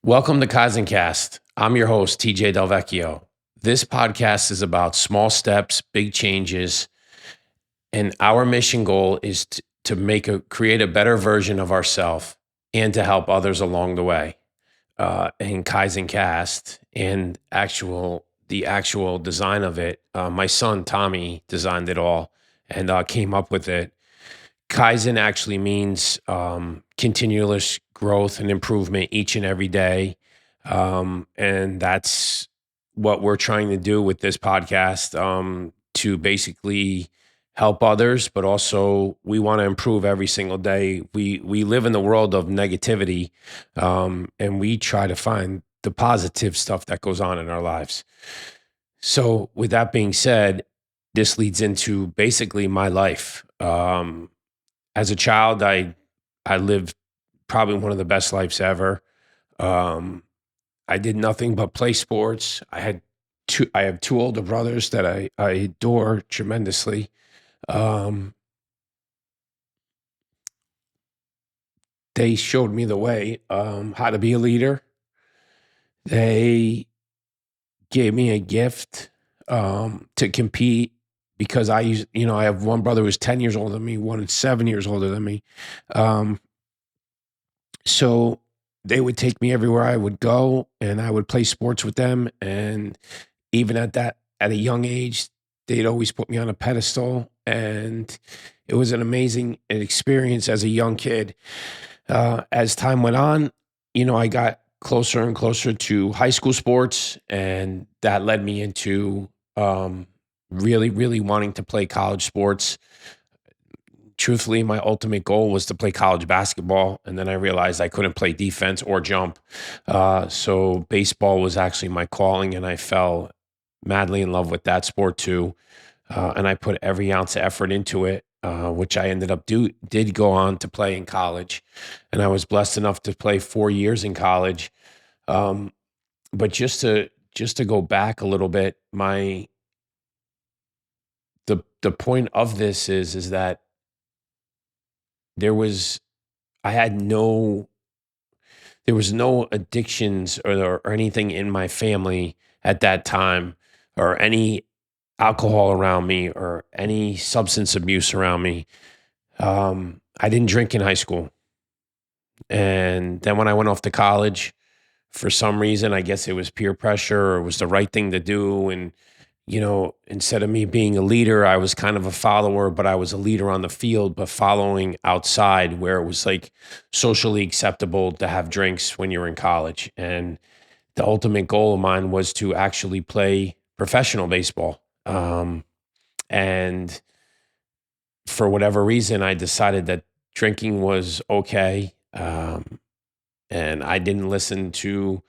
Welcome to Kaizen Kast. I'm your host, TJ Delcecchio. This podcast is about small steps, big changes, and our mission goal is to create a better version of ourselves and to help others along the way. In Kaizen Kast and the actual design of it, my son Tommy designed it all and came up with it. Kaizen actually means continuous growth and improvement each and every day. And that's what we're trying to do with this podcast, to basically help others, but also we want to improve every single day. We live in the world of negativity, and we try to find the positive stuff that goes on in our lives. So with that being said, this leads into basically my life. As a child, I lived probably one of the best lives ever. I did nothing but play sports. I have two older brothers that I adore tremendously. Um, they showed me the way, how to be a leader. They gave me a gift to compete because I have one brother who's 10 years older than me, one is 7 years older than me. Um, so they would take me everywhere I would go and I would play sports with them. And even at a young age, they'd always put me on a pedestal. And it was an amazing experience as a young kid. As time went on, I got closer and closer to high school sports, and that led me into really, really wanting to play college sports. Truthfully, my ultimate goal was to play college basketball, and then I realized I couldn't play defense or jump. So baseball was actually my calling, and I fell madly in love with that sport too. And I put every ounce of effort into it, which I ended up did go on to play in college, and I was blessed enough to play 4 years in college. Um, but just to go back a little bit, the point of this is that there was I had no there was no addictions or anything in my family at that time, or any alcohol around me or any substance abuse around me. I didn't drink in high school. And then when I went off to college, for some reason, I guess it was peer pressure or it was the right thing to do. And, instead of me being a leader, I was kind of a follower, but I was a leader on the field, but following outside where it was like socially acceptable to have drinks when you're in college. And the ultimate goal of mine was to actually play professional baseball. And for whatever reason, I decided that drinking was okay. And I didn't listen to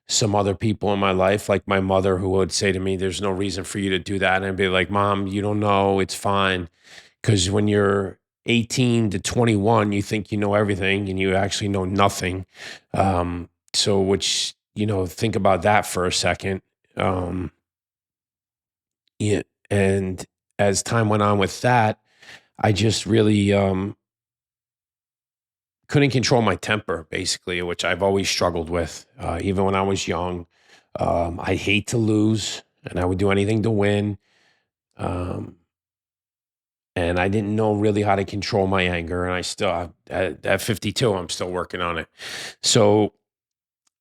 some other people in my life, like my mother, who would say to me, "There's no reason for you to do that." And I'd be like, "Mom, you don't know. It's fine." Because when you're 18 to 21, you think you know everything and you actually know nothing. Think about that for a second. Um, yeah, and as time went on with that, I just really couldn't control my temper, basically, which I've always struggled with, even when I was young. I hate to lose, and I would do anything to win. Um, and I didn't know really how to control my anger, and I still at 52, I'm still working on it. So,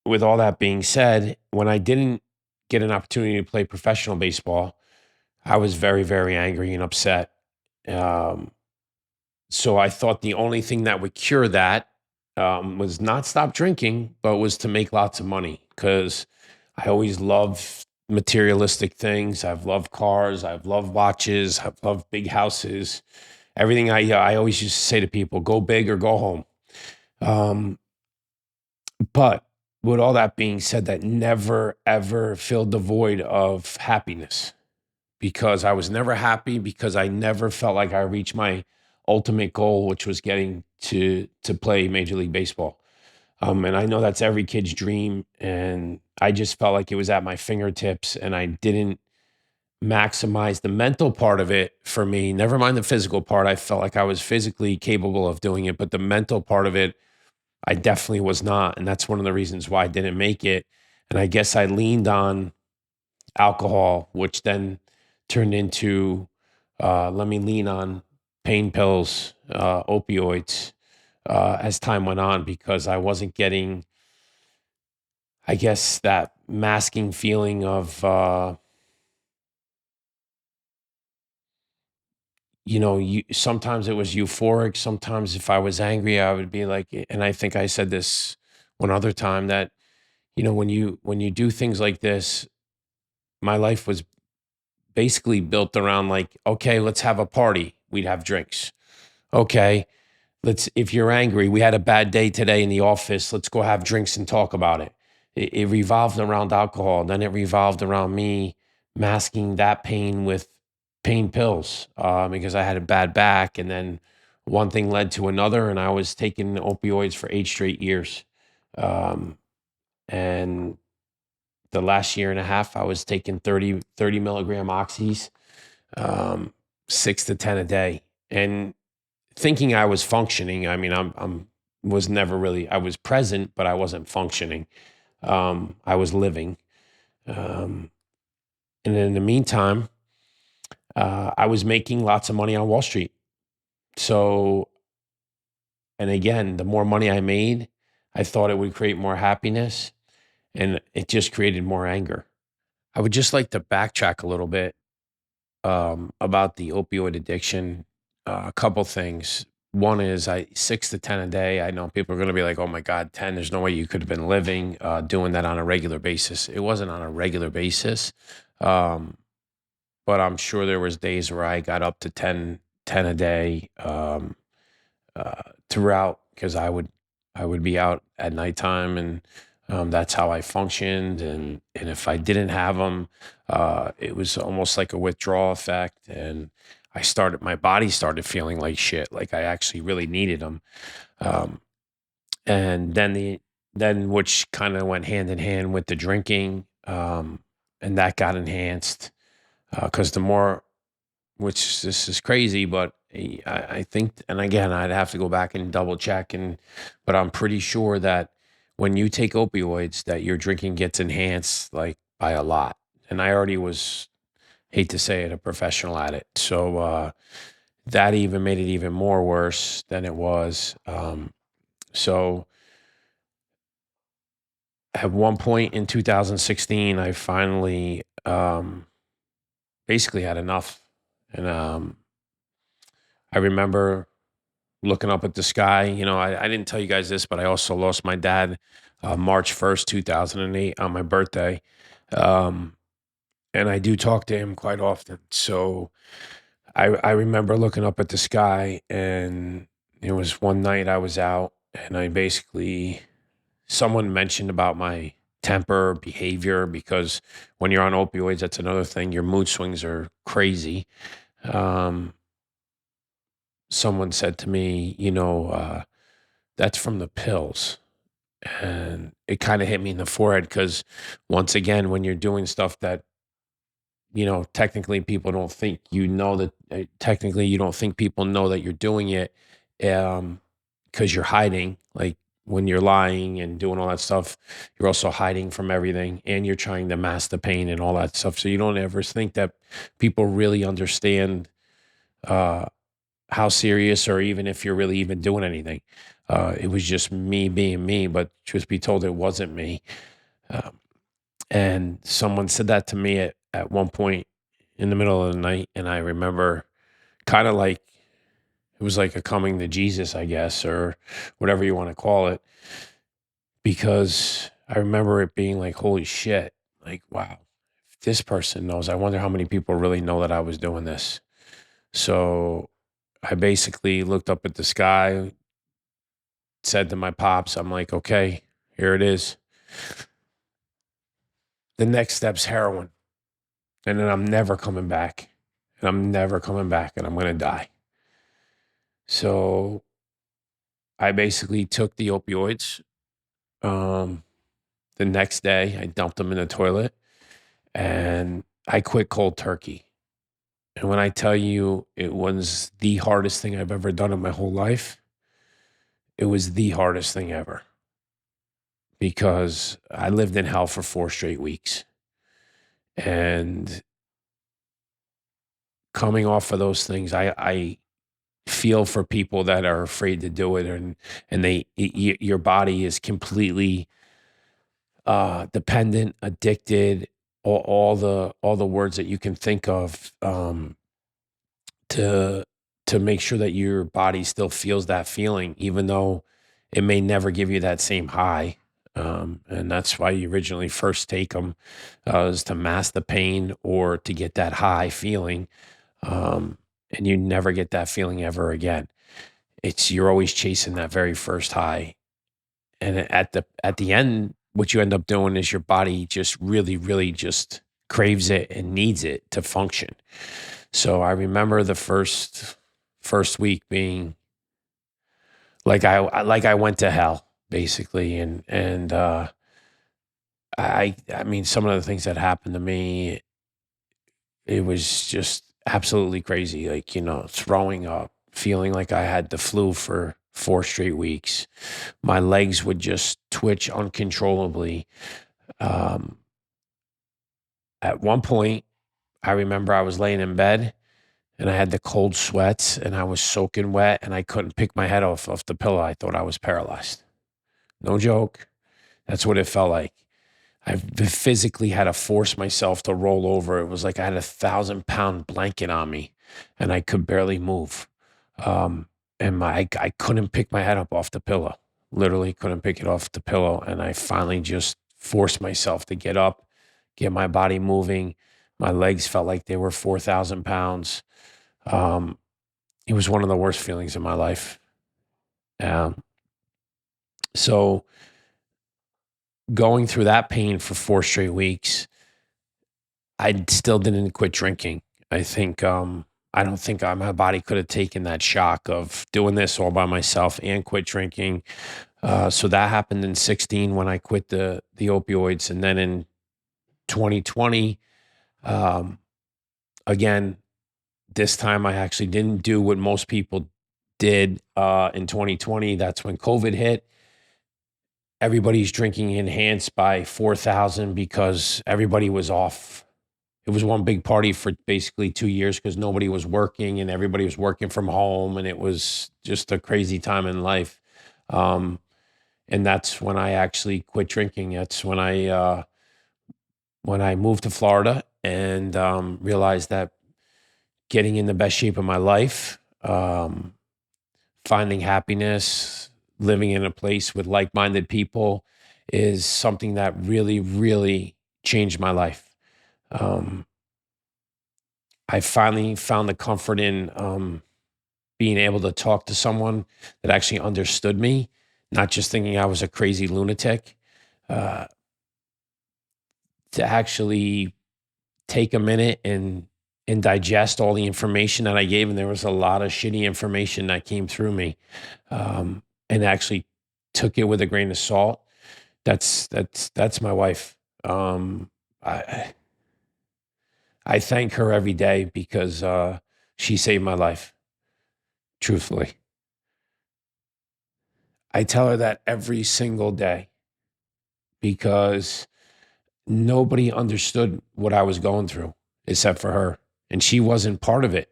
with all that being said, when I didn't get an opportunity to play professional baseball, I was very, very angry and upset. Um, So I thought the only thing that would cure that, was not stop drinking, but was to make lots of money. Because I always loved materialistic things. I've loved cars. I've loved watches. I've loved big houses. Everything I always used to say to people, go big or go home. Um, but with all that being said, that never, ever filled the void of happiness, because I was never happy, because I never felt like I reached my ultimate goal, which was getting to play Major League Baseball. And I know that's every kid's dream, and I just felt like it was at my fingertips, and I didn't maximize the mental part of it for me. Never mind the physical part. I felt like I was physically capable of doing it, but the mental part of it, I definitely was not. And that's one of the reasons why I didn't make it. And I guess I leaned on alcohol, which then turned into let me lean on pain pills, opioids, as time went on, because I wasn't getting, I guess, that masking feeling of, sometimes it was euphoric. Sometimes if I was angry, I would be like, and I think I said this one other time that, when you do things like this, my life was basically built around like, okay, let's have a party. We'd have drinks. Okay, if you're angry, we had a bad day today in the office, let's go have drinks and talk about it. It revolved around alcohol. Then it revolved around me masking that pain with pain pills, because I had a bad back. And then one thing led to another, and I was taking opioids for 8 straight years. Um, and the last year and a half, I was taking 30 milligram oxys, um, 6 to 10 a day. And thinking I was functioning. I mean, I'm was never really. I was present, but I wasn't functioning. I was living, um, and in the meantime, I was making lots of money on Wall Street. So, and again, the more money I made, I thought it would create more happiness, and it just created more anger. I would just like to backtrack a little bit, about the opioid addiction. A couple things. One is, I 6 to 10 a day. I know people are going to be like, "Oh my God, 10! There's no way you could have been living doing that on a regular basis." It wasn't on a regular basis, um, but I'm sure there was days where I got up to 10 a day, throughout, because I would be out at nighttime, and that's how I functioned. And if I didn't have them, it was almost like a withdrawal effect, and my body started feeling like shit, like I actually really needed them. Um, and then which kind of went hand in hand with the drinking, and that got enhanced, because the more, which this is crazy, but I think, and again, I'd have to go back and double check, but I'm pretty sure that when you take opioids, that your drinking gets enhanced like by a lot. And I already was, hate to say it, a professional at it. So that even made it even more worse than it was. So at one point in 2016, I finally, basically had enough. And I remember looking up at the sky. I didn't tell you guys this, but I also lost my dad March 1st, 2008, on my birthday. Um, and I do talk to him quite often. So I remember looking up at the sky, and it was one night I was out, and someone mentioned about my temper behavior, because when you're on opioids, that's another thing. Your mood swings are crazy. Um, Someone said to me, that's from the pills. And it kind of hit me in the forehead, because once again, when you're doing stuff that, technically people don't think that, technically you don't think people know that you're doing it, because you're hiding. Like when you're lying and doing all that stuff, you're also hiding from everything, and you're trying to mask the pain and all that stuff. So you don't ever think that people really understand uh, how serious, or even if you're really even doing anything. It was just me being me, but truth be told, it wasn't me. Um, and someone said that to me at one point in the middle of the night. And I remember, kind of like, it was like a coming to Jesus, I guess, or whatever you want to call it, because I remember it being like, holy shit, like, wow, if this person knows, I wonder how many people really know that I was doing this. So I basically looked up at the sky, said to my pops, I'm like, okay, here it is. The next step's heroin. And then I'm never coming back. And I'm never coming back, and I'm going to die. So I basically took the opioids. Um, the next day, I dumped them in the toilet, and I quit cold turkey. And when I tell you it was the hardest thing I've ever done in my whole life, it was the hardest thing ever because I lived in hell for 4 straight weeks. And coming off of those things, I feel for people that are afraid to do it, and your body is completely dependent, addicted, all the words that you can think of, to make sure that your body still feels that feeling, even though it may never give you that same high. And that's why you originally first take them, is to mask the pain or to get that high feeling. And you never get that feeling ever again. You're always chasing that very first high. And at the end, what you end up doing is your body just really, really just craves it and needs it to function. So I remember the first week being like I went to hell basically, and I mean some of the things that happened to me, it was just absolutely crazy. Like, throwing up, feeling like I had the flu for 4 straight weeks. My legs would just twitch uncontrollably. Um, at one point, I remember I was laying in bed and I had the cold sweats and I was soaking wet and I couldn't pick my head off the pillow. I thought I was paralyzed. No joke. That's what it felt like. I physically had to force myself to roll over. It was like I had a 1,000-pound blanket on me and I could barely move. Um, and I couldn't pick my head up off the pillow. Literally couldn't pick it off the pillow. And I finally just forced myself to get up, get my body moving. My legs felt like they were 4,000 pounds. Um, it was one of the worst feelings in my life. Um, so going through that pain for 4 straight weeks, I still didn't quit drinking. I think I don't think my body could have taken that shock of doing this all by myself and quit drinking. So that happened in 16 when I quit the opioids, and then in 2020, um, again, this time I actually didn't do what most people did in 2020. That's when COVID hit. Everybody's drinking enhanced by 4,000 because everybody was off. It was one big party for basically 2 years because nobody was working and everybody was working from home, and it was just a crazy time in life. Um, and that's when I actually quit drinking. That's when I moved to Florida and realized that getting in the best shape of my life, finding happiness, living in a place with like-minded people is something that really, really changed my life. Um, I finally found the comfort in being able to talk to someone that actually understood me, not just thinking I was a crazy lunatic, uh, to actually take a minute and digest all the information that I gave. And there was a lot of shitty information that came through me, and actually took it with a grain of salt. That's my wife. I I thank her every day because she saved my life. Truthfully, I tell her that every single day because nobody understood what I was going through except for her, and she wasn't part of it.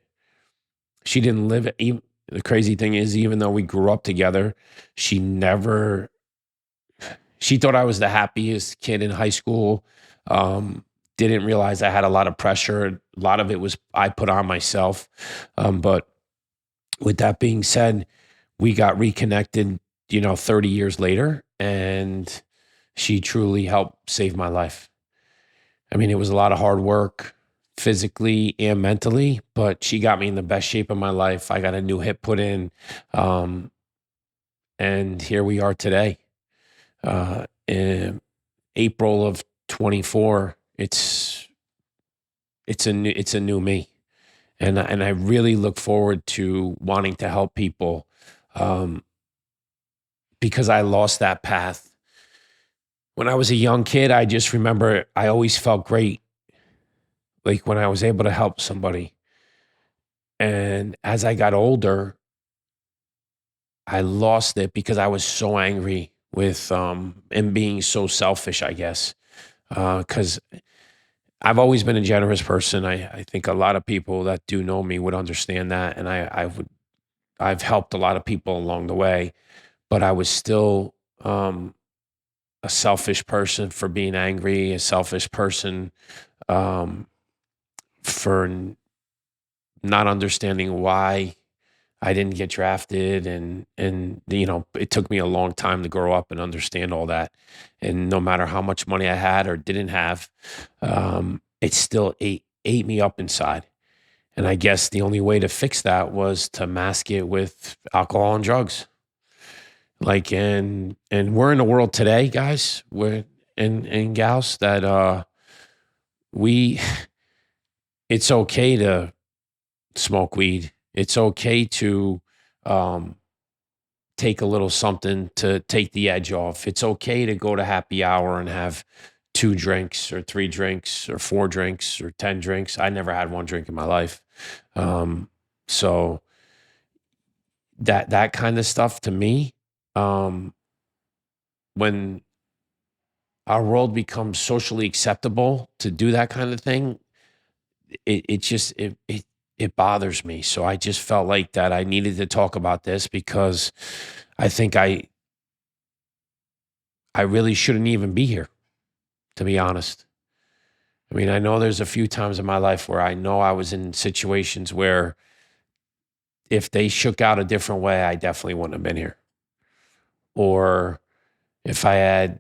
She didn't live it. Even, the crazy thing is, even though we grew up together, she never. She thought I was the happiest kid in high school. Um, didn't realize I had a lot of pressure. A lot of it was I put on myself. But with that being said, we got reconnected, 30 years later, and she truly helped save my life. I mean, it was a lot of hard work physically and mentally, but she got me in the best shape of my life. I got a new hip put in. Um, and here we are today. In April of 24, it's a new me. And I really look forward to wanting to help people, um, because I lost that path. When I was a young kid, I just remember I always felt great, like when I was able to help somebody. And as I got older, I lost it because I was so angry with and being so selfish, I guess. Because I've always been a generous person. I think a lot of people that do know me would understand that, and I've helped a lot of people along the way, but I was still a selfish person for being angry, a selfish person um, for not understanding why I didn't get drafted, and it took me a long time to grow up and understand all that. And no matter how much money I had or didn't have, it still ate me up inside. And I guess the only way to fix that was to mask it with alcohol and drugs. Like and we're in a world today, guys, we're and gals that we it's okay to smoke weed. It's okay to um take a little something to take the edge off. It's okay to go to happy hour and have 2 drinks or 3 drinks or 4 drinks or 10 drinks. I never had 1 drink in my life. Um, so that kind of stuff to me, um, when our world becomes socially acceptable to do that kind of thing, it just it bothers me. So I just felt like that I needed to talk about this because I think I really shouldn't even be here, to be honest. I mean, I know there's a few times in my life where I know I was in situations where if they shook out a different way, I definitely wouldn't have been here. Or if I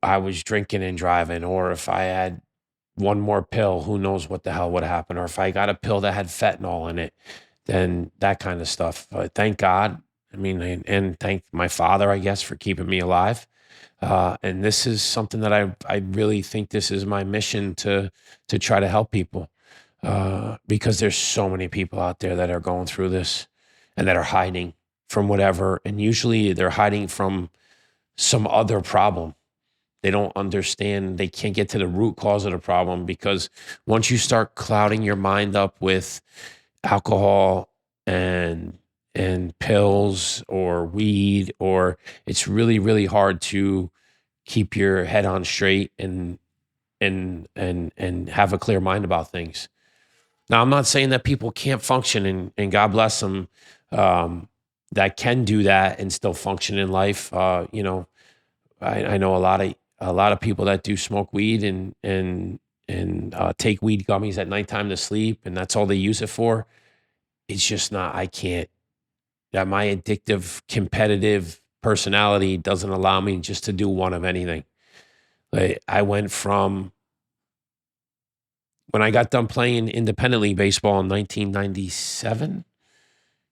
was drinking and driving, or if I had one more pill, who knows what the hell would happen? Or if I got a pill that had fentanyl in it, then that kind of stuff. Thank God. I mean, and thank my father, I guess, for keeping me alive. And this is something that I really think this is my mission to try to help people, because there's so many people out there that are going through this and that are hiding from whatever, and usually they're hiding from some other problem. They don't understand. They can't get to the root cause of the problem because once you start clouding your mind up with alcohol and pills or weed, or it's really really hard to keep your head on straight and have a clear mind about things. Now, I'm not saying that people can't function, and God bless them, that can do that and still function in life. I know a lot of people that do smoke weed and take weed gummies at nighttime to sleep, and that's all they use it for. It's just not. I can't. That my addictive, competitive personality doesn't allow me just to do one of anything. Like I went from when I got done playing independent league baseball in 1997.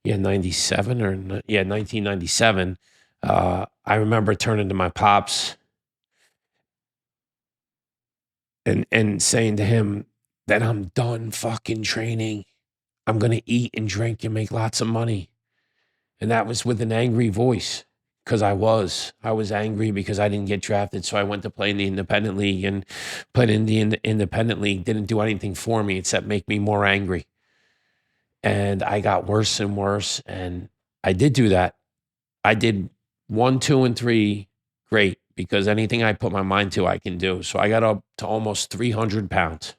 Yeah, 97 or 1997. I remember turning to my pops and saying to him that I'm done fucking training. I'm gonna eat and drink and make lots of money. And that was with an angry voice because I was angry because I didn't get drafted. So I went to play in the independent league, and playing in the independent league didn't do anything for me except make me more angry. And I got worse and worse. And I did do that. I did 1, 2, and 3 great because anything I put my mind to, I can do. So I got up to almost 300 pounds.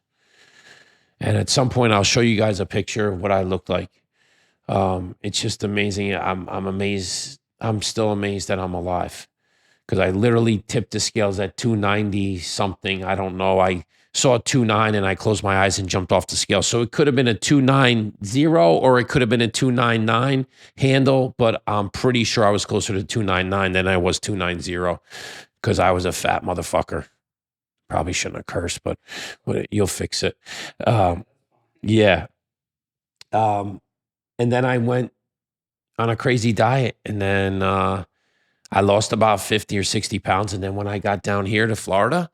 And at some point, I'll show you guys a picture of what I looked like. It's just amazing. I'm amazed. I'm still amazed that I'm alive because I literally tipped the scales at 290 something. I don't know. I saw 29 and I closed my eyes and jumped off the scale. So it could have been a 290 or it could have been a 299 handle, but I'm pretty sure I was closer to 299 than I was 290 because I was a fat motherfucker. Probably shouldn't have cursed, but you'll fix it. Yeah. Um, and then I went on a crazy diet, and then I lost about 50 or 60 pounds. And then when I got down here to Florida,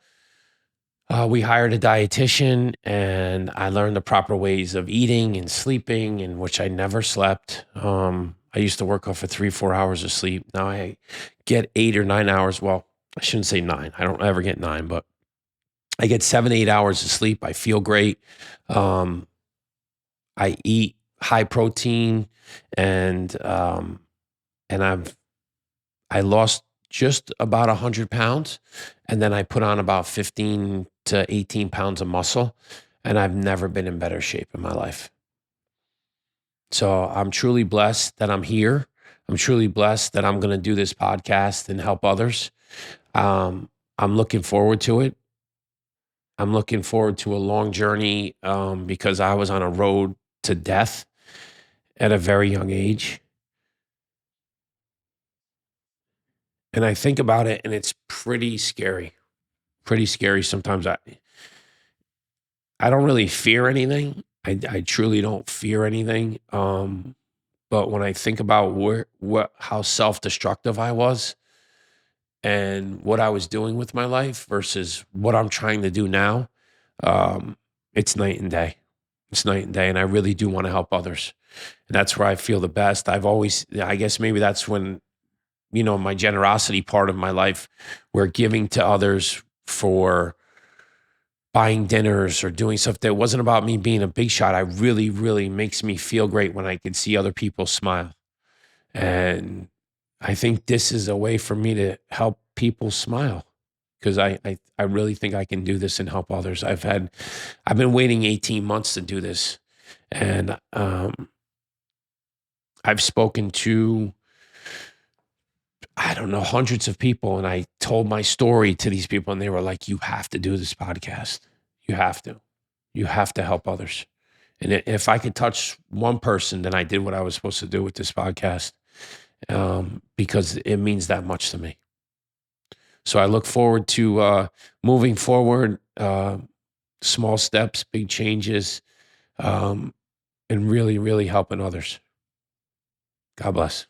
we hired a dietitian, and I learned the proper ways of eating and sleeping, in which I never slept. I used to work off for 3, 4 hours of sleep. Now I get 8 or 9 hours. Well, I shouldn't say 9. I don't ever get 9, but I get 7, 8 hours of sleep. I feel great. Um, I eat high protein and and I lost just about 100 pounds, and then I put on about 15 to 18 pounds of muscle, and I've never been in better shape in my life. So I'm truly blessed that I'm here. I'm truly blessed that I'm going to do this podcast and help others. I'm looking forward to it. I'm looking forward to a long journey because I was on a road to death at a very young age. And I think about it and it's pretty scary. Pretty scary. Sometimes I don't really fear anything. I truly don't fear anything. But when I think about how self-destructive I was and what I was doing with my life versus what I'm trying to do now, um, it's night and day. It's night and day. And I really do want to help others. And that's where I feel the best. I guess maybe that's when, my generosity part of my life, where giving to others for buying dinners or doing stuff that wasn't about me being a big shot. I really, really makes me feel great when I can see other people smile. And I think this is a way for me to help people smile because I really think I can do this and help others. I've been waiting 18 months to do this. And I've spoken to, I don't know, hundreds of people. And I told my story to these people and they were like, you have to do this podcast. You have to. You have to help others. And if I could touch one person, then I did what I was supposed to do with this podcast, because it means that much to me. So I look forward to moving forward, small steps, big changes, and really, really helping others. God bless.